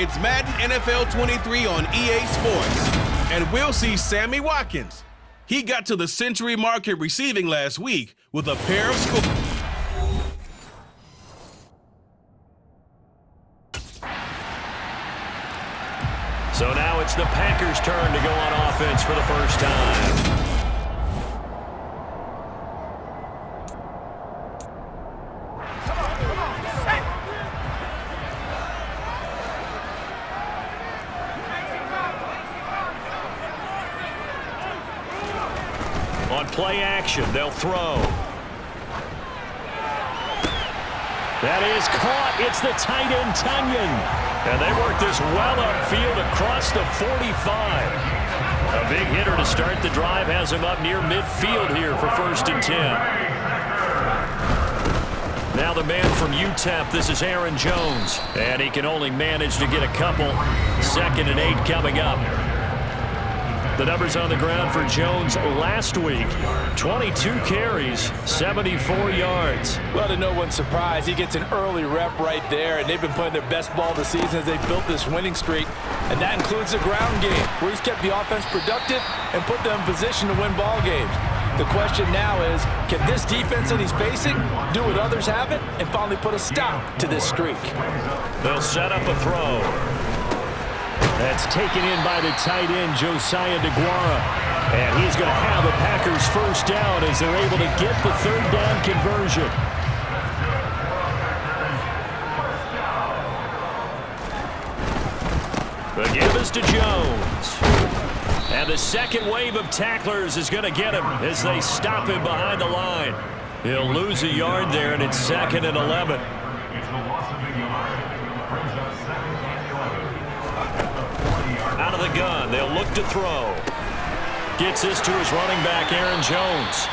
It's Madden NFL 23 on EA Sports. And we'll see Sammy Watkins. He got to the century mark in receiving last week with a pair of scores. So now it's the Packers' turn to go on offense for the first time. On play action, they'll throw. That is caught. It's the tight end, Tunyon. And they work this well upfield across the 45. A big hitter to start the drive has him up near midfield here for 1st and 10. Now the man from UTEP, this is Aaron Jones. And he can only manage to get a couple. 2nd and 8 coming up. The numbers on the ground for Jones last week. 22 carries, 74 yards. Well, to no one's surprise, he gets an early rep right there, and they've been playing their best ball this season as they built this winning streak. And that includes the ground game, where he's kept the offense productive and put them in position to win ball games. The question now is, can this defense that he's facing do what others haven't and finally put a stop to this streak? They'll set up a throw. That's taken in by the tight end, Josiah DeGuara. And he's going to have a Packers first down as they're able to get the 3rd down conversion. The give is to Jones. And the second wave of tacklers is going to get him as they stop him behind the line. He'll lose a yard there, and it's 2nd and 11. Out of the gun, they'll look to throw. Gets this to his running back, Aaron Jones.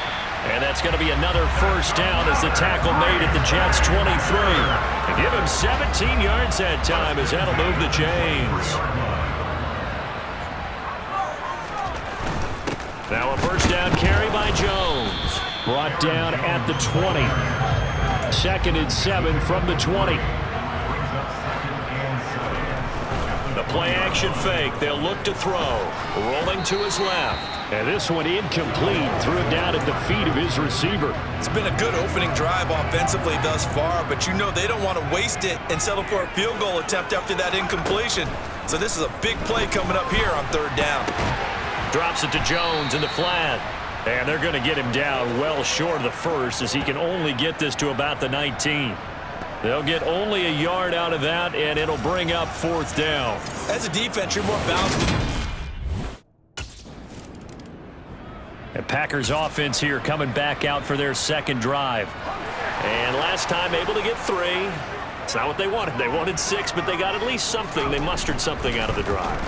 And that's going to be another first down as the tackle made at the Jets' 23. They give him 17 yards that time as that'll move the chains. Now a first down carry by Jones. Brought down at the 20. 2nd and 7 from the 20. The play-action fake. They'll look to throw. Rolling to his left. And this one incomplete. Threw it down at the feet of his receiver. It's been a good opening drive offensively thus far, but you know they don't want to waste it and settle for a field goal attempt after that incompletion. So this is a big play coming up here on 3rd down. Drops it to Jones in the flat. And they're going to get him down well short of the first as he can only get this to about the 19. They'll get only a yard out of that, and it'll bring up 4th down. As a defense, you're more balanced. And Packers offense here coming back out for their 2nd drive. And last time able to get 3. It's not what they wanted. They wanted 6, but they got at least something. They mustered something out of the drive.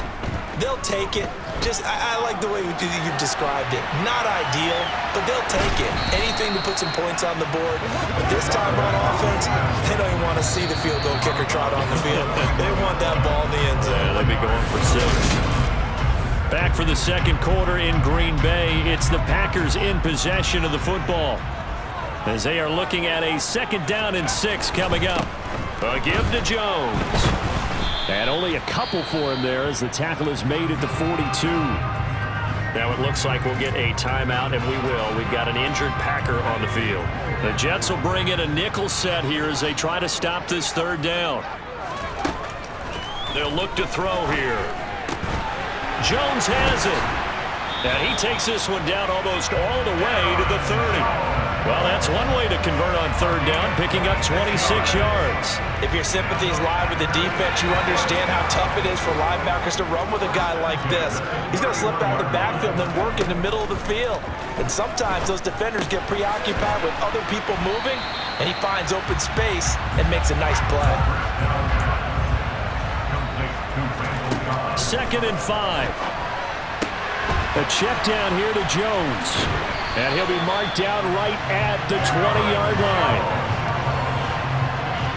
They'll take it. I like the way you've described it. Not ideal, but they'll take it. Anything to put some points on the board. But this time on offense, they don't even want to see the field goal kicker trot on the field. They want that ball in the end zone. Yeah, they'll be going for 6. Back for the 2nd quarter in Green Bay. It's the Packers in possession of the football as they are looking at a 2nd down and 6 coming up. A give to Jones. And only a couple for him there as the tackle is made at the 42. Now it looks like we'll get a timeout, and we will. We've got an injured Packer on the field. The Jets will bring in a nickel set here as they try to stop this 3rd down. They'll look to throw here. Jones has it. And he takes this one down almost all the way to the 30. Well, that's one way to convert on 3rd down, picking up 26 yards. If your sympathies lie with the defense, you understand how tough it is for linebackers to run with a guy like this. He's going to slip out of the backfield and then work in the middle of the field. And sometimes those defenders get preoccupied with other people moving, and he finds open space and makes a nice play. 2nd and 5. A check down here to Jones. And he'll be marked down right at the 20-yard line.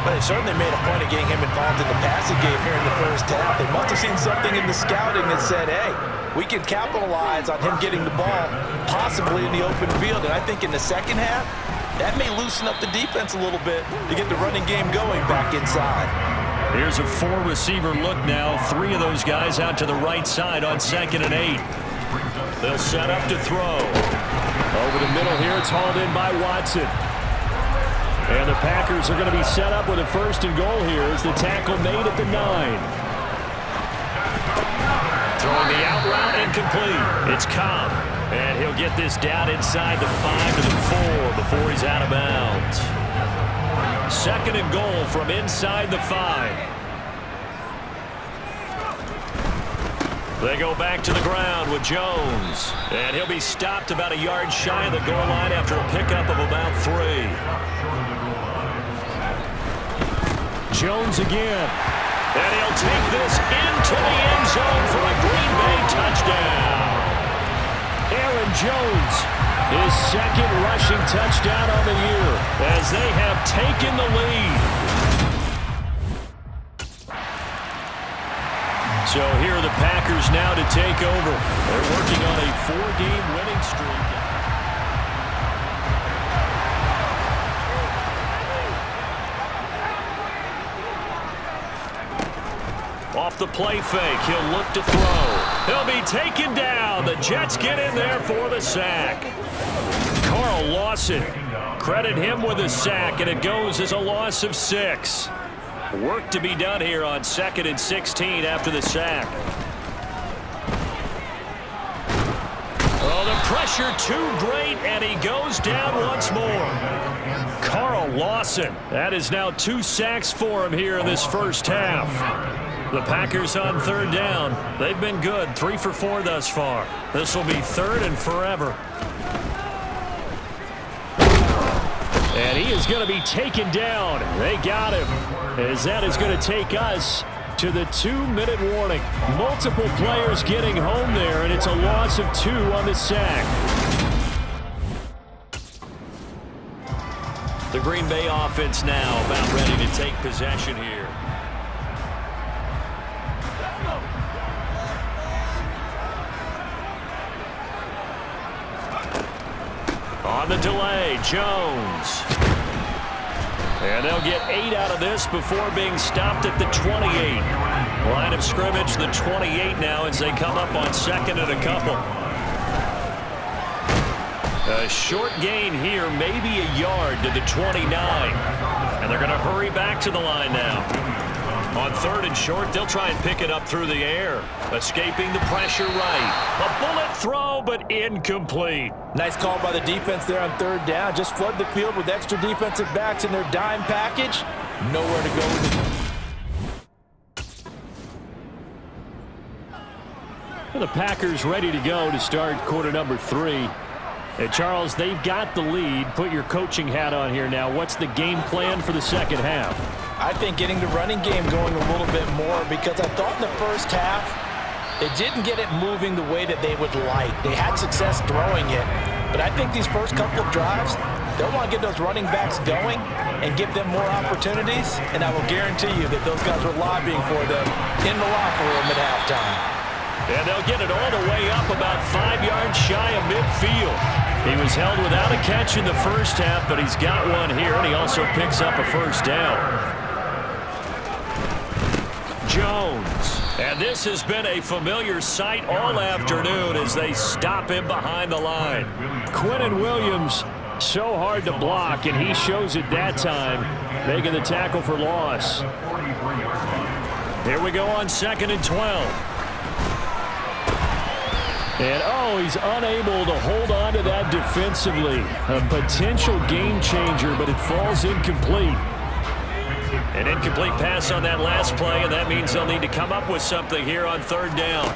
But they certainly made a point of getting him involved in the passing game here in the first half. They must have seen something in the scouting that said, hey, we can capitalize on him getting the ball, possibly in the open field. And I think in the second half, that may loosen up the defense a little bit to get the running game going back inside. Here's a 4-receiver look now. 3 of those guys out to the right side on 2nd and 8. They'll set up to throw. Over the middle here, it's hauled in by Watson. And the Packers are going to be set up with a 1st and goal here as the tackle made at the 9. Throwing the out route incomplete. It's Cobb. And he'll get this down inside the 5 to the 4 before he's out of bounds. 2nd and goal from inside the 5. They go back to the ground with Jones. And he'll be stopped about a yard shy of the goal line after a pickup of about 3. Jones again. And he'll take this into the end zone for a Green Bay touchdown. Aaron Jones, his 2nd rushing touchdown on the year as they have taken the lead. So here are the Packers now to take over. They're working on a 4-game winning streak. Off the play fake, he'll look to throw. He'll be taken down. The Jets get in there for the sack. Carl Lawson, credit him with a sack, and it goes as a loss of 6. Work to be done here on 2nd and 16 after the sack. Oh, the pressure too great, and he goes down once more. Carl Lawson, that is now 2 sacks for him here in this first half. The Packers on 3rd down. They've been good, 3 for 4 thus far. This will be 3rd and forever. And he is going to be taken down. They got him. As that is going to take us to the 2-minute warning. Multiple players getting home there, and it's a loss of 2 on the sack. The Green Bay offense now about ready to take possession here. On the delay, Jones. And they'll get 8 out of this before being stopped at the 28. Line of scrimmage, the 28 now as they come up on 2nd and a couple. A short gain here, maybe a yard to the 29. And they're going to hurry back to the line now. On 3rd and short, they'll try and pick it up through the air. Escaping the pressure right. A bullet throw, but incomplete. Nice call by the defense there on 3rd down. Just flood the field with extra defensive backs in their dime package. Nowhere to go with it. The Packers ready to go to start quarter number 3. And Charles, they've got the lead. Put your coaching hat on here now. What's the game plan for the second half? I think getting the running game going a little bit more, because I thought in the first half they didn't get it moving the way that they would like. They had success throwing it, but I think these first couple of drives, they'll want to get those running backs going and give them more opportunities, and I will guarantee you that those guys were lobbying for them in the locker room at halftime. And they'll get it all the way up about 5 yards shy of midfield. He was held without a catch in the first half, but he's got one here, and he also picks up a first down. Jones. And this has been a familiar sight all afternoon as they stop him behind the line. Quinnen Williams, so hard to block, and he shows it that time, making the tackle for loss. Here we go on 2nd and 12. And, oh, he's unable to hold on to that defensively. A potential game changer, but it falls incomplete. An incomplete pass on that last play, and that means they'll need to come up with something here on 3rd down.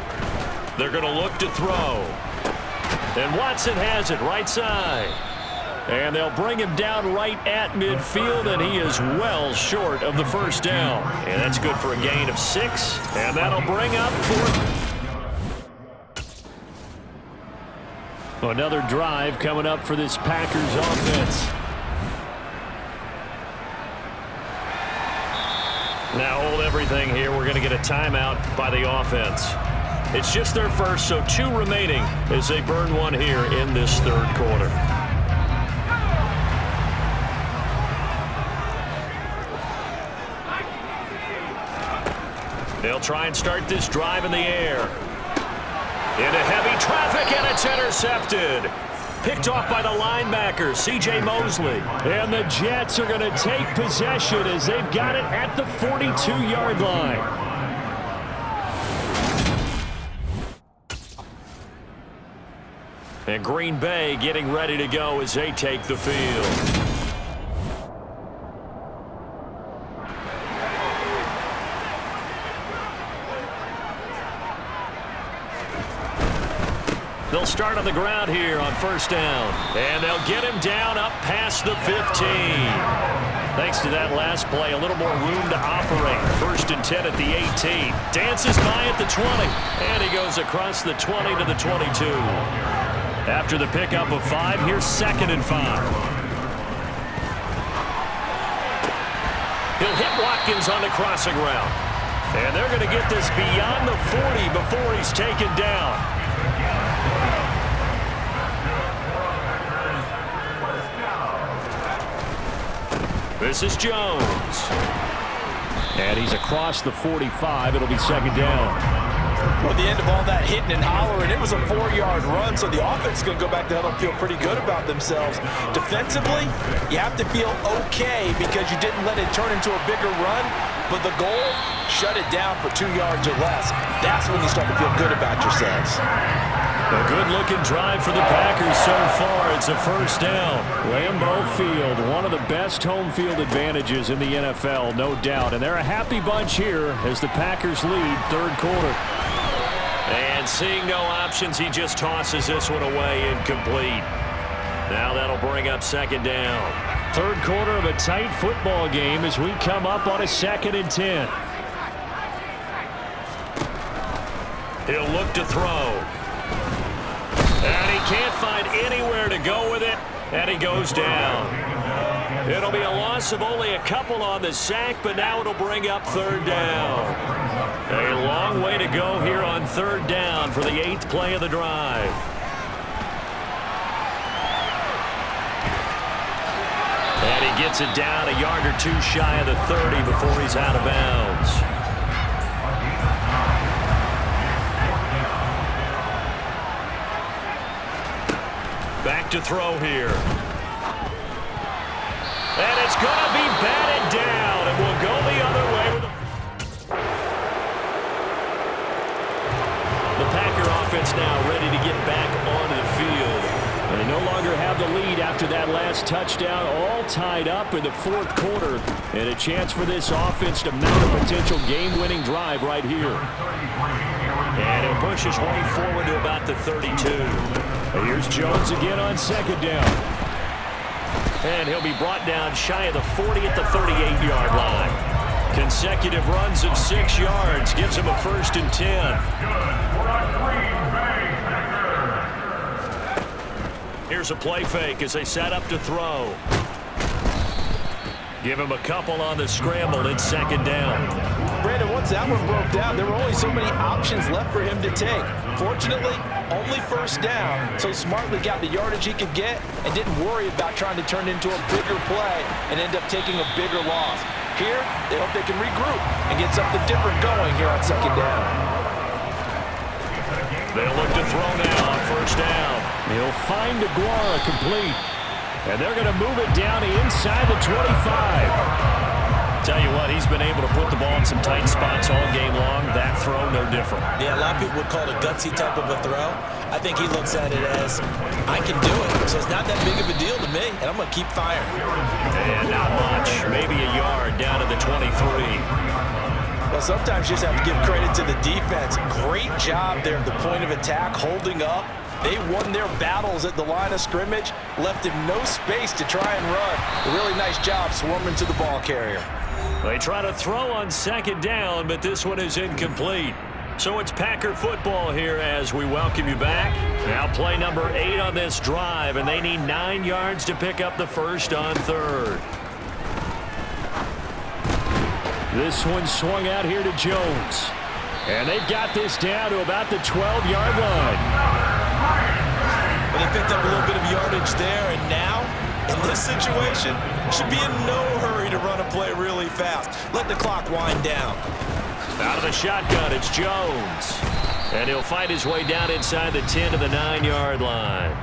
They're going to look to throw. And Watson has it right side. And they'll bring him down right at midfield, and he is well short of the first down. And that's good for a gain of 6, and that'll bring up 4th. Another drive coming up for this Packers offense. Now hold everything here. We're going to get a timeout by the offense. It's just their first, so 2 remaining as they burn one here in this 3rd quarter. They'll try and start this drive in the air. Into heavy traffic, and it's intercepted. Picked off by the linebacker, C.J. Mosley. And the Jets are going to take possession as they've got it at the 42-yard line. And Green Bay getting ready to go as they take the field. They'll start on the ground here on first down. And they'll get him down up past the 15. Thanks to that last play, a little more room to operate. 1st and 10 at the 18. Dances by at the 20. And he goes across the 20 to the 22. After the pickup of 5, here's 2nd and 5. He'll hit Watkins on the crossing route. And they're going to get this beyond the 40 before he's taken down. This is Jones. And he's across the 45. It'll be 2nd down. Well, at the end of all that hitting and hollering, it was a 4-yard run, so the offense is going to go back to huddle and feel pretty good about themselves. Defensively, you have to feel okay because you didn't let it turn into a bigger run, but the goal, shut it down for 2 yards or less. That's when you start to feel good about yourselves. A good-looking drive for the Packers so far. It's a 1st down. Lambeau Field, one of the best home field advantages in the NFL, no doubt. And they're a happy bunch here as the Packers lead 3rd quarter. And seeing no options, he just tosses this one away incomplete. Now that'll bring up 2nd down. 3rd quarter of a tight football game as we come up on a 2nd and 10. He'll look to throw. And he can't find anywhere to go with it, and he goes down. It'll be a loss of only a couple on the sack, but now it'll bring up 3rd down. A long way to go here on 3rd down for the 8th play of the drive. And he gets it down a yard or 2 shy of the 30 before he's out of bounds. Back to throw here. And it's going to be batted down. And we'll go the other way with the Packer offense now ready to get back onto the field. And they no longer have the lead after that last touchdown, all tied up in the 4th quarter. And a chance for this offense to mount a potential game-winning drive right here. And he'll push his way forward to about the 32. Here's Jones again on 2nd down. And he'll be brought down shy of the 40 at the 38-yard line. Consecutive runs of 6 yards gives him a 1st and 10. Here's a play fake as they set up to throw. Give him a couple on the scramble. It's 2nd down. Brandon, once that one broke down, there were only so many options left for him to take. Fortunately, only 1st down, so smartly got the yardage he could get and didn't worry about trying to turn into a bigger play and end up taking a bigger loss. Here, they hope they can regroup and get something different going here on 2nd down. They'll look to throw now on 1st down. He'll find Aguara complete. And they're going to move it down inside the 25. Tell you what, he's been able to put the ball in some tight spots all game long. That throw, no different. Yeah, a lot of people would call it a gutsy type of a throw. I think he looks at it as, I can do it. So it's not that big of a deal to me, and I'm going to keep firing. And not much. Maybe a yard down to the 23. Well, sometimes you just have to give credit to the defense. Great job there at the point of attack, holding up. They won their battles at the line of scrimmage, left him no space to try and run. A really nice job swarming to the ball carrier. They try to throw on 2nd down, but this one is incomplete. So it's Packer football here as we welcome you back. Now play number 8 on this drive, and they need 9 yards to pick up the 1st on 3rd. This one swung out here to Jones. And they've got this down to about the 12-yard line. Well, they picked up a little bit of yardage there, and now, in this situation, should be in no hurry to run a play really fast. Let the clock wind down. Out of the shotgun, it's Jones. And he'll fight his way down inside the 10 to the 9-yard line.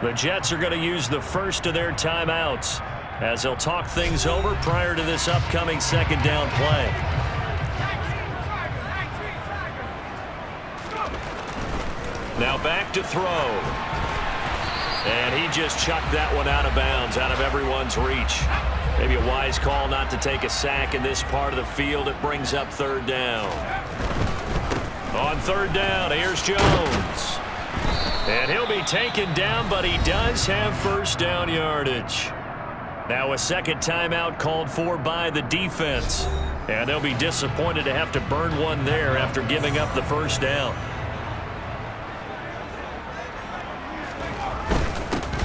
The Jets are going to use the first of their timeouts as they'll talk things over prior to this upcoming second down play. Now back to throw. And he just chucked that one out of bounds, out of everyone's reach. Maybe a wise call not to take a sack in this part of the field. It brings up third down. On third down, here's Jones. And he'll be taken down, but he does have first down yardage. Now a second timeout called for by the defense. And they'll be disappointed to have to burn one there after giving up the first down.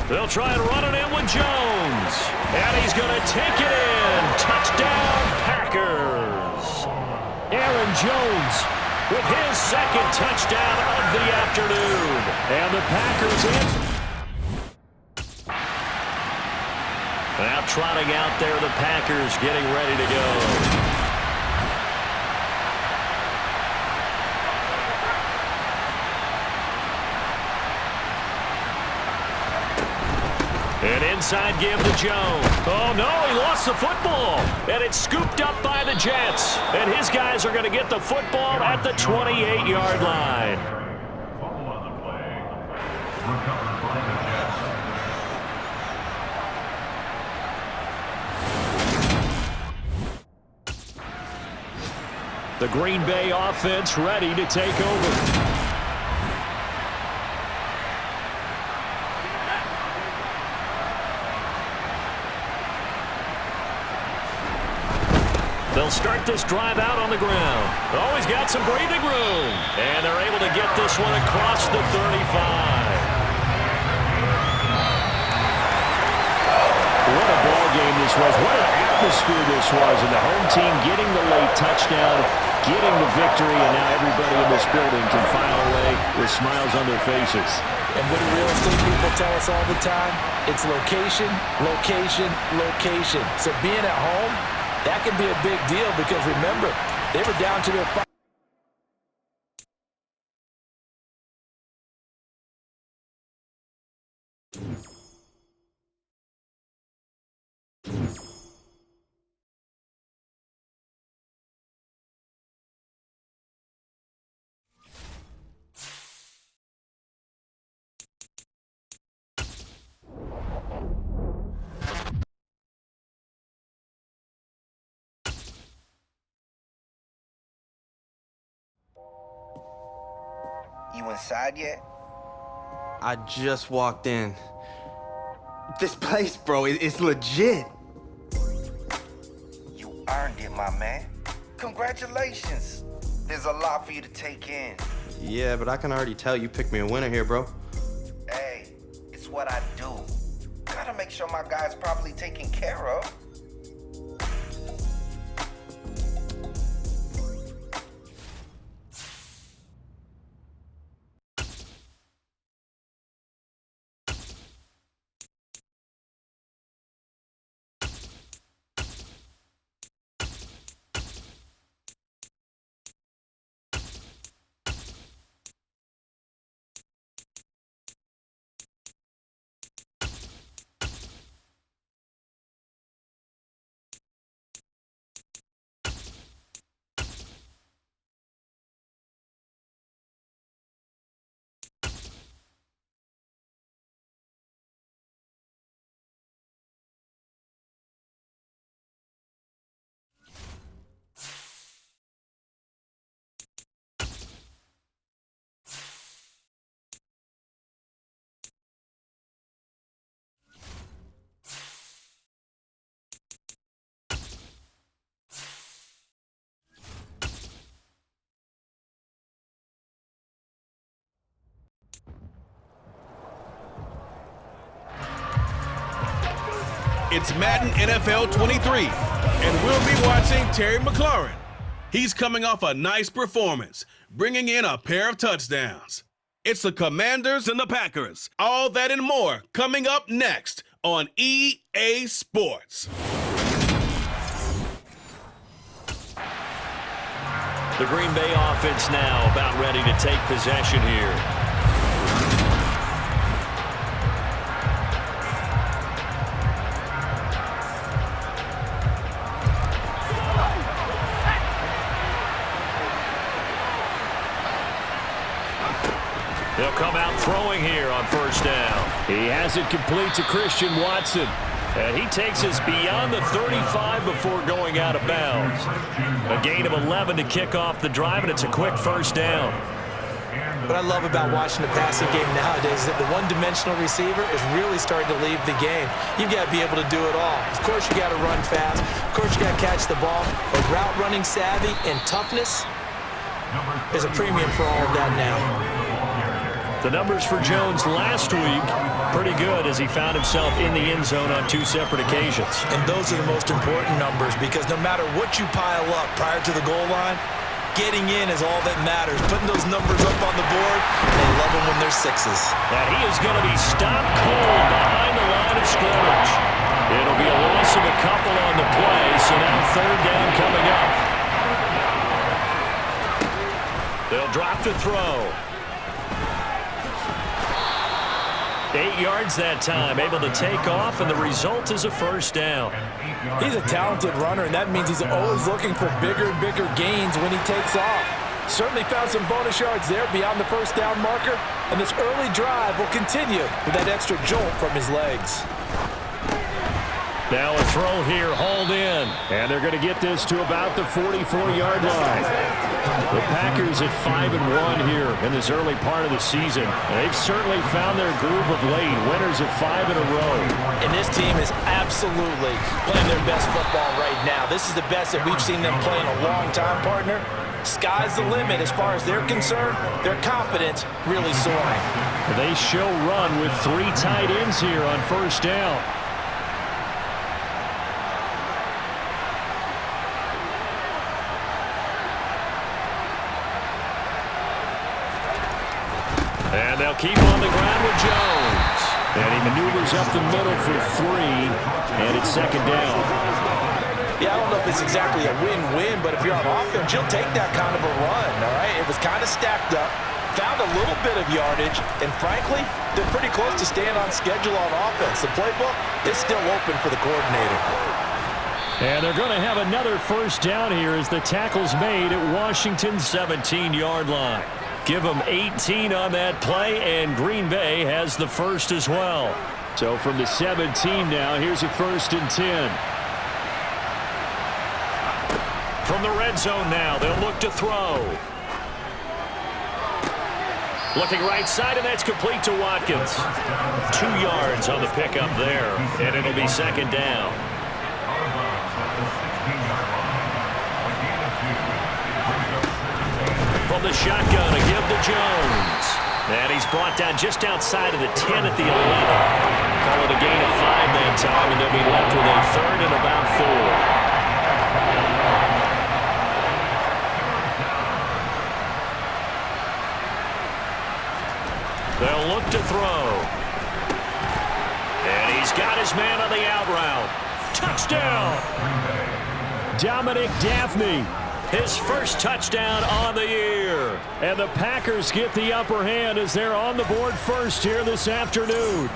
They'll try and run it in with Jones. And he's going to take it in. Touchdown, Packers. Aaron Jones with his second touchdown of the afternoon. And the Packers in. Now trotting out there, the Packers getting ready to go. An inside give to Jones. Oh, no, he lost the football. And it's scooped up by the Jets. And his guys are going to get the football at the 28-yard line. The Green Bay offense ready to take over. They'll start this drive out on the ground. Oh, he's got some breathing room. And they're able to get this one across the 35. What a ball game this was. What an atmosphere this was. And the home team getting the late touchdown, getting the victory, and now everybody in this building can file away with smiles on their faces. And what do real estate people tell us all the time? It's location, location, location. So being at home, that can be a big deal because, remember, they were down to their You inside yet? I just walked in. This place, bro, it's legit. You earned it, my man. Congratulations. There's a lot for you to take in. Yeah, but I can already tell you picked me a winner here, bro. Hey, it's what I do. Gotta make sure my guy's properly taken care of. It's Madden NFL 23, and we'll be watching Terry McLaurin. He's coming off a nice performance, bringing in a pair of touchdowns. It's the Commanders and the Packers. All that and more coming up next on EA Sports. The Green Bay offense now about ready to take possession here. They'll come out throwing here on first down. He has it complete to Christian Watson. And he takes us beyond the 35 before going out of bounds. A gain of 11 to kick off the drive, and it's a quick first down. What I love about watching the passing game nowadays is that the one-dimensional receiver is really starting to leave the game. You've got to be able to do it all. Of course, you got to run fast. Of course, you got to catch the ball. But route running savvy and toughness is a premium for all of that now. The numbers for Jones last week, pretty good as he found himself in the end zone on 2 separate occasions. And those are the most important numbers because no matter what you pile up prior to the goal line, getting in is all that matters. Putting those numbers up on the board, they love them when they're 6s. And he is going to be stopped cold behind the line of scrimmage. It'll be a loss of a couple on the play, so now third down coming up. They'll drop the throw. 8 yards that time, able to take off, and the result is a first down. He's a talented runner, and that means he's always looking for bigger and bigger gains when he takes off. Certainly found some bonus yards there beyond the first down marker, and this early drive will continue with that extra jolt from his legs. Now a throw here, hauled in, and they're going to get this to about the 44-yard line. The Packers at 5-1 here in this early part of the season. They've certainly found their groove of late, winners of 5 in a row. And this team is absolutely playing their best football right now. This is the best that we've seen them play in a long time, partner. Sky's the limit as far as they're concerned. Their confidence really soaring. They show run with 3 tight ends here on first down. And they'll keep on the ground with Jones. And he maneuvers up the middle for 3, and it's second down. Yeah, I don't know if it's exactly a win-win, but if you're on offense, you'll take that kind of a run, all right? It was kind of stacked up, found a little bit of yardage, and frankly, they're pretty close to staying on schedule on offense. The playbook is still open for the coordinator. And they're going to have another first down here as the tackle's made at Washington's 17-yard line. Give them 18 on that play, and Green Bay has the first as well. So from the 17 now, here's a 1st and 10. From the red zone now, they'll look to throw. Looking right side, and that's complete to Watkins. 2 yards on the pickup there, and it'll be second down. From the shotgun, a give to Jones. And he's brought down just outside of the 10 at the 11. Call it a gain of 5 that time, and they'll be left with a 3rd and about 4. They'll look to throw. And he's got his man on the out route. Touchdown! Dominic Daphne. His first touchdown on the year. And the Packers get the upper hand as they're on the board first here this afternoon.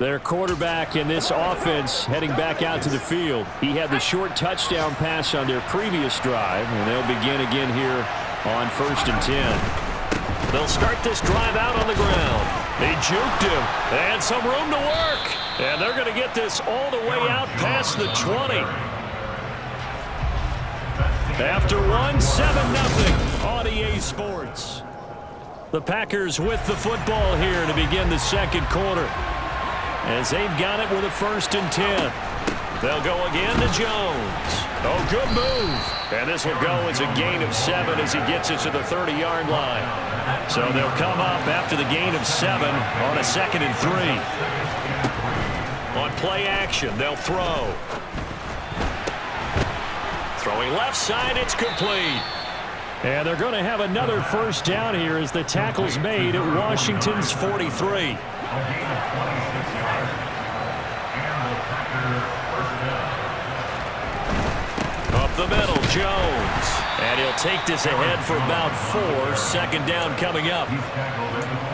Their quarterback in this offense heading back out to the field. He had the short touchdown pass on their previous drive, and they'll begin again here on 1st and 10. They'll start this drive out on the ground. They juked him, and some room to work. And they're going to get this all the way out past the 20. After 1, 7-0 on EA Sports. The Packers with the football here to begin the second quarter, as they've got it with a 1st and 10. They'll go again to Jones. Oh, good move. And this will go as a gain of 7 as he gets it to the 30-yard line. So they'll come up after the gain of 7 on a 2nd and 3. On play action, they'll throw. Throwing left side, it's complete. And they're going to have another first down here as the tackle's made at Washington's 43. Jones. And he'll take this ahead for about 4. Second down coming up.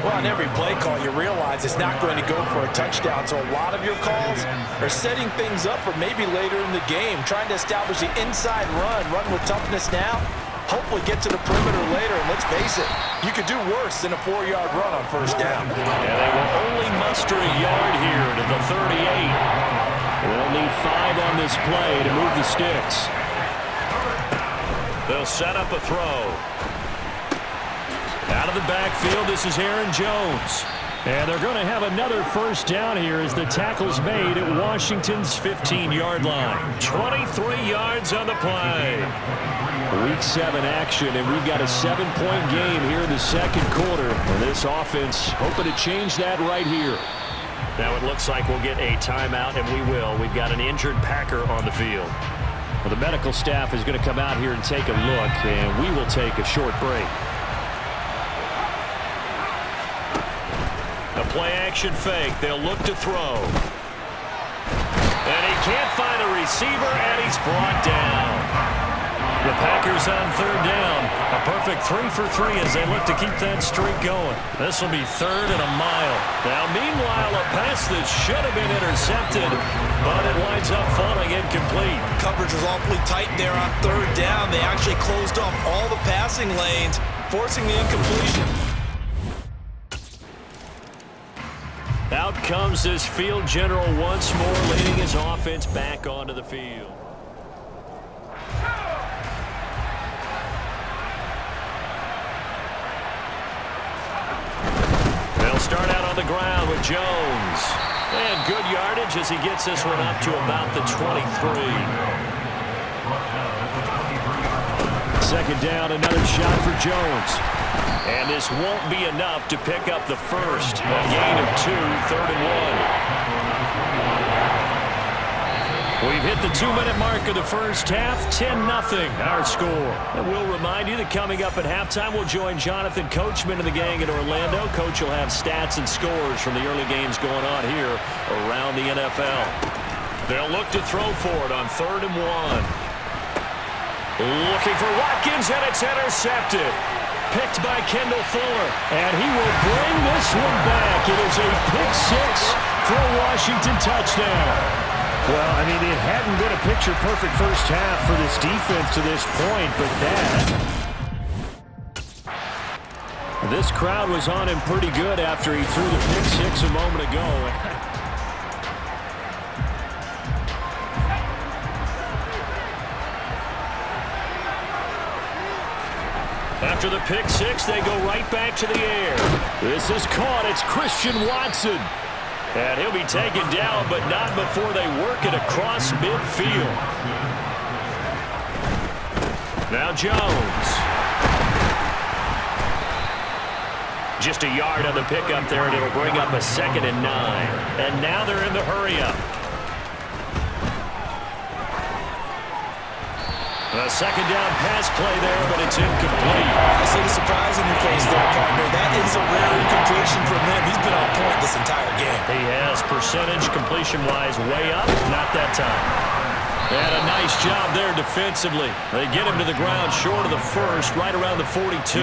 Well, on every play call, you realize it's not going to go for a touchdown. So a lot of your calls are setting things up for maybe later in the game, trying to establish the inside run with toughness now, hopefully get to the perimeter later. And let's face it, you could do worse than a 4-yard run on first down. And they will only muster a yard here to the 38. They'll need 5 on this play to move the sticks. They'll set up a throw. Out of the backfield, this is Aaron Jones. And they're going to have another first down here as the tackle's made at Washington's 15-yard line. 23 yards on the play. Week 7 action, and we've got a 7-point game here in the second quarter. And this offense hoping to change that right here. Now it looks like we'll get a timeout, and we will. We've got an injured Packer on the field. Well, the medical staff is going to come out here and take a look, and we will take a short break. A play-action fake. They'll look to throw. And he can't find a receiver, and he's brought down. The Packers on third down. A perfect 3 for 3 as they look to keep that streak going. This will be 3rd and a mile. Now, meanwhile, a pass that should have been intercepted, but it winds up falling incomplete. Coverage was awfully tight there on third down. They actually closed off all the passing lanes, forcing the incompletion. Out comes this field general once more, leading his offense back onto the field. They'll start out on the ground with Jones. And good yardage as he gets this one up to about the 23. Second down, another shot for Jones. And this won't be enough to pick up the first. A gain of 2, 3rd and 1. We've hit the 2-minute mark of the first half, 10-0 our score. And we'll remind you that coming up at halftime, we'll join Jonathan Coachman and the gang in Orlando. Coach will have stats and scores from the early games going on here around the NFL. They'll look to throw for it on 3rd and 1. Looking for Watkins, and it's intercepted. Picked by Kendall Fuller, and he will bring this one back. It is a pick 6 for a Washington touchdown. Well, I mean, it hadn't been a picture-perfect first half for this defense to this point, but this crowd was on him pretty good after he threw the pick 6 a moment ago. After the pick 6, they go right back to the air. This is caught. It's Christian Watson. And he'll be taken down, but not before they work it across midfield. Now Jones. Just a yard on the pickup there, and it'll bring up a 2nd and 9. And now they're in the hurry-up. A second down pass play there, but it's incomplete. I see the surprise in your face there, partner. That is a rare incompletion from him. He's been on point this entire game. He has percentage completion-wise way up, not that time. And a nice job there defensively. They get him to the ground short of the first, right around the 42.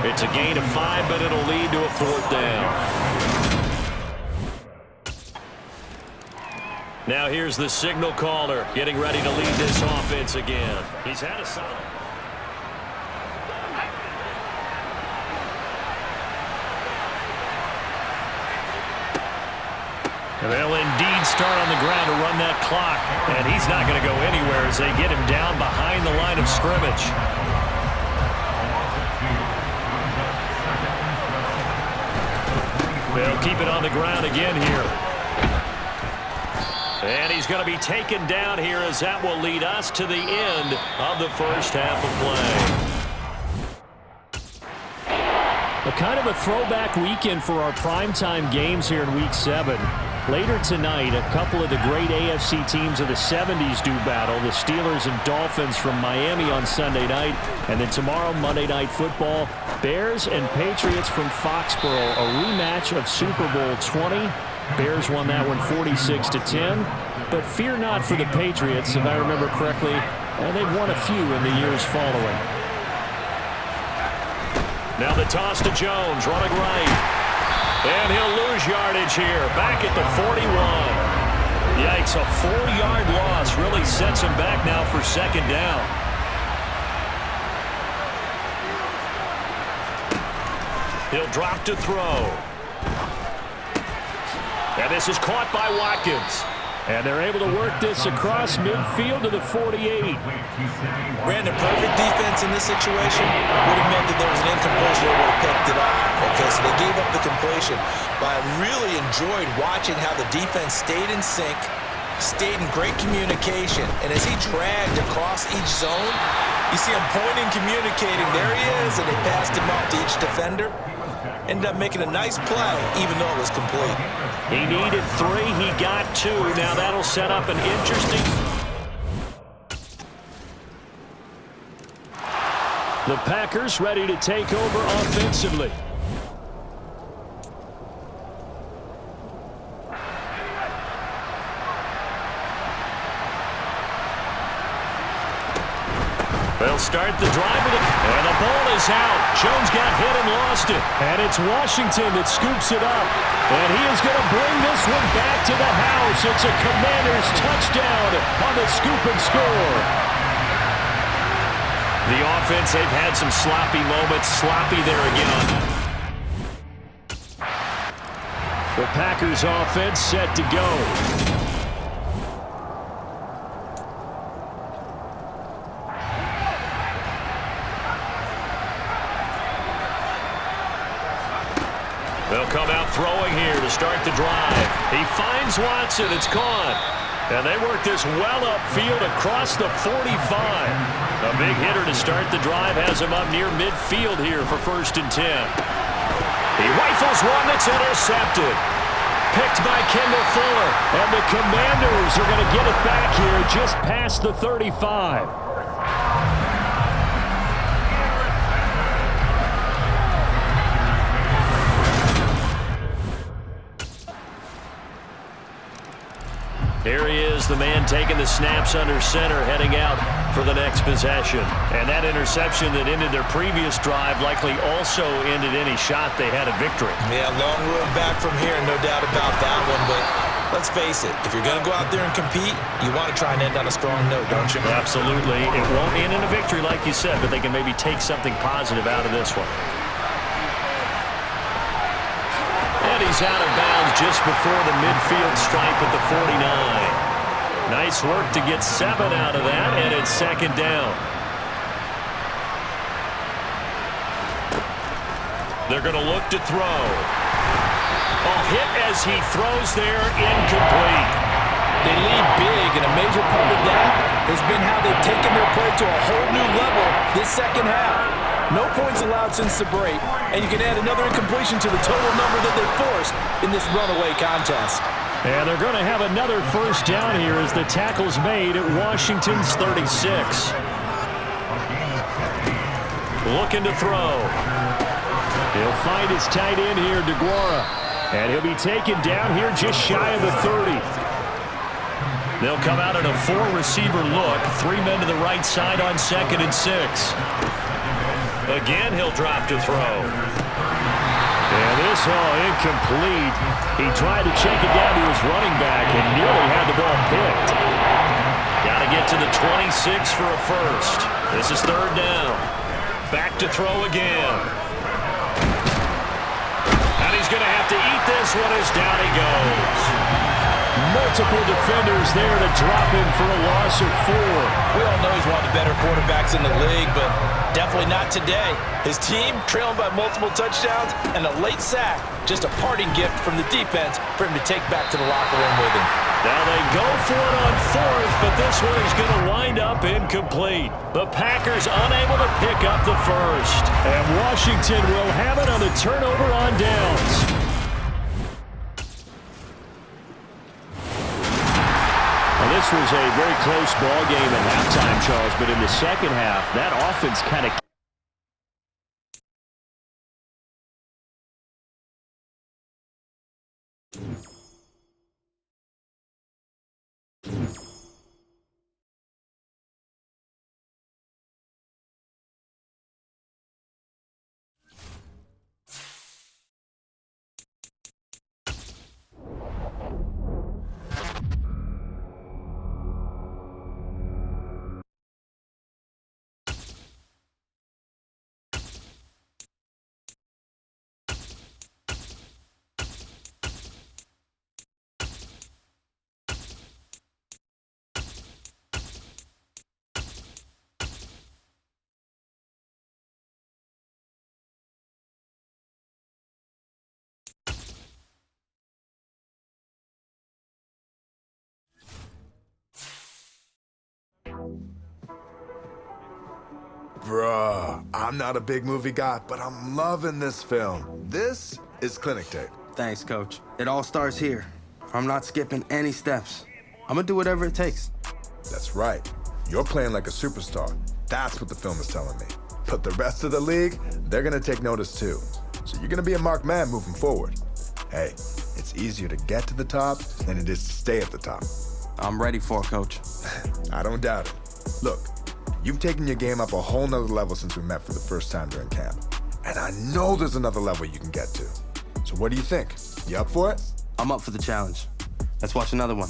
It's a gain of 5, but it'll lead to a 4th down. Now here's the signal caller getting ready to lead this offense again. He's had a solid. They'll indeed start on the ground to run that clock. And he's not going to go anywhere as they get him down behind the line of scrimmage. They'll keep it on the ground again here. And he's going to be taken down here as that will lead us to the end of the first half of play. A kind of a throwback weekend for our primetime games here in Week 7. Later tonight, a couple of the great AFC teams of the 70s do battle. The Steelers and Dolphins from Miami on Sunday night. And then tomorrow, Monday Night Football, Bears and Patriots from Foxborough. A rematch of Super Bowl 20. Bears won that one 46-10. But fear not for the Patriots. If I remember correctly, and they've won a few in the years following. Now the toss to Jones, running right. And he'll lose yardage here, back at the 41. Yikes, a 4-yard loss really sets him back now for second down. He'll drop to throw. And this is caught by Watkins. And they're able to work this across midfield to the 48. Brandon, perfect defense in this situation would have meant that there was an incompletion. They would have picked it off. Okay, so they gave up the completion. But I really enjoyed watching how the defense stayed in sync, stayed in great communication. And as he dragged across each zone, you see him pointing, communicating. There he is, and they passed him off to each defender. Ended up making a nice play, even though it was complete. He needed 3. He got 2. Now that'll set up an interesting... The Packers ready to take over offensively. They'll start the drive with it, and the ball is out. Jones got hit and lost it. And it's Washington that scoops it up. And he is going to bring this one back to the house. It's a Commanders touchdown on the scoop and score. The offense, they've had some sloppy moments. Sloppy there again. The Packers offense set to go. They'll come out throwing here to start the drive. He finds Watson. It's caught. And they work this well upfield across the 45. A big hitter to start the drive has him up near midfield here for 1st and 10. He rifles one that's intercepted. Picked by Kendall Fuller. And the Commanders are going to get it back here just past the 35. Here he is, the man taking the snaps under center, heading out for the next possession. And that interception that ended their previous drive likely also ended any shot they had at victory. Yeah, long road back from here, no doubt about that one. But let's face it, if you're going to go out there and compete, you want to try and end on a strong note, don't you? Absolutely. It won't end in a victory like you said, but they can maybe take something positive out of this one. And he's out of bounds just before the midfield stripe at the 49. Nice work to get 7 out of that, and it's second down. They're going to look to throw. A hit as he throws there, incomplete. They lead big, and a major part of that has been how they've taken their play to a whole new level this second half. No points allowed since the break, and you can add another incompletion to the total number that they forced in this runaway contest. And they're going to have another first down here as the tackle's made at Washington's 36. Looking to throw. He'll find his tight end here, DeGuara. And he'll be taken down here just shy of the 30. They'll come out in a 4-receiver look. 3 men to the right side on 2nd and 6. Again, he'll drop to throw. And this all incomplete. He tried to check it down to his running back and nearly had the ball picked. Got to get to the 26 for a first. This is 3rd down. Back to throw again. And he's going to have to eat this one as down he goes. Multiple defenders there to drop him for a loss of 4. We all know he's one of the better quarterbacks in the league, but definitely not today. His team trailing by multiple touchdowns and a late sack. Just a parting gift from the defense for him to take back to the locker room with him. Now they go for it on 4th, but this one is going to wind up incomplete. The Packers unable to pick up the first. And Washington will have it on the turnover on downs. This was a very close ball game at halftime, Charles, but in the second half, that offense kind of Bruh, I'm not a big movie guy, but I'm loving this film. This is clinic tape. Thanks, Coach. It all starts here. I'm not skipping any steps. I'm gonna do whatever it takes. That's right. You're playing like a superstar. That's what the film is telling me. But the rest of the league, they're gonna take notice too. So you're gonna be a marked man moving forward. Hey, it's easier to get to the top than it is to stay at the top. I'm ready for it, Coach. I don't doubt it. Look, you've taken your game up a whole nother level since we met for the first time during camp. And I know there's another level you can get to. So what do you think? You up for it? I'm up for the challenge. Let's watch another one.